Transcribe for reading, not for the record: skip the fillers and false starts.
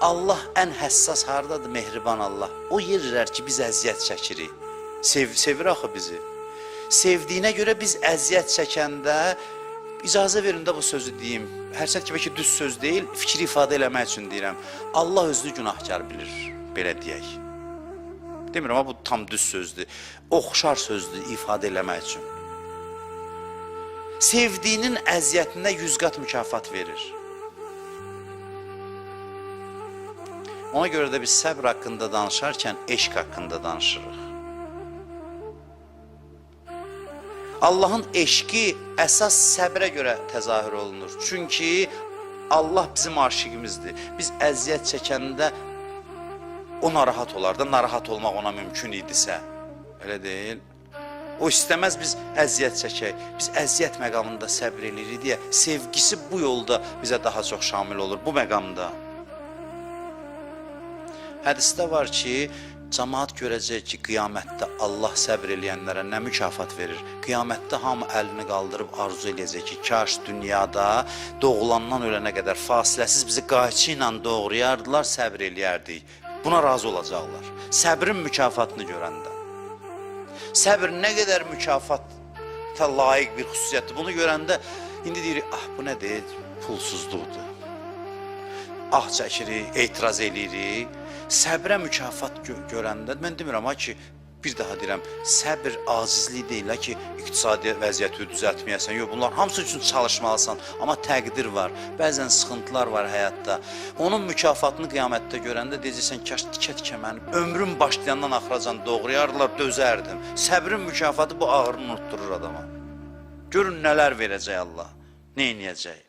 Allah ən həssas hardadır? Mehriban Allah. O yerlər ki, biz əziyyət çəkirik. Sevir axı bizi. Sevdiyinə görə biz əziyyət çəkəndə, icazə verin də bu sözü deyim. Hərçənd ki, bəlkə düz söz deyil, fikri ifadə eləmək üçün deyirəm. Allah özünü günahkar bilir, belə deyək. Demirəm, amma bu tam düz sözdür. Oxşar sözdür ifadə eləmək üçün. Sevdiyinin əziyyətinə 100 qat mükafat verir. Ona görə də biz səbr haqqında danışarkən eşq haqqında danışırıq. Allahın eşqi əsas səbrə görə təzahür olunur. Çünki Allah bizim aşiqimizdir. Biz əziyyət çəkəndə o narahat olar da, narahat olmaq ona mümkün idisə. Elə deyil. O istəməz biz əziyyət çəkək. Biz əziyyət məqamında səbr edirik deyə sevgisi bu yolda bizə daha çox şamil olur, bu məqamda. Hədisdə var ki, cəmaat görəcək ki, qiyamətdə Allah səbr eləyənlərə nə mükafat verir? Qiyamətdə hamı əlini qaldırıb arzu eləyəcək ki, kaş dünyada doğulandan ölənə qədər fasiləsiz bizi qayçı ilə doğrayardılar, səbr eləyərdik. Buna razı olacaqlar. Səbrin mükafatını görəndə. Səbr nə qədər mükafata layiq bir xüsusiyyətdir. Bunu görəndə indi deyirik, bu nədir? Pulsuzluqdur. Çəkirik, etiraz eləyirik. Səbrə mükafat görəndə, mən demirəm ki, bir daha deyirəm, səbr acizlik deyil ki, iqtisadi vəziyyəti düzəltməyəsən. Yox, bunlar hamısı üçün çalışmalısan, amma təqdir var, bəzən sıxıntılar var həyatda. Onun mükafatını qiyamətdə görəndə deyəcəksən, kaş tikə-tikə mənim ömrüm başlayandan axıracan doğrayardılar, dözərdim. Səbrin mükafatı bu ağrını unutturur adama. Görün nələr verəcək Allah, neyniyəcək.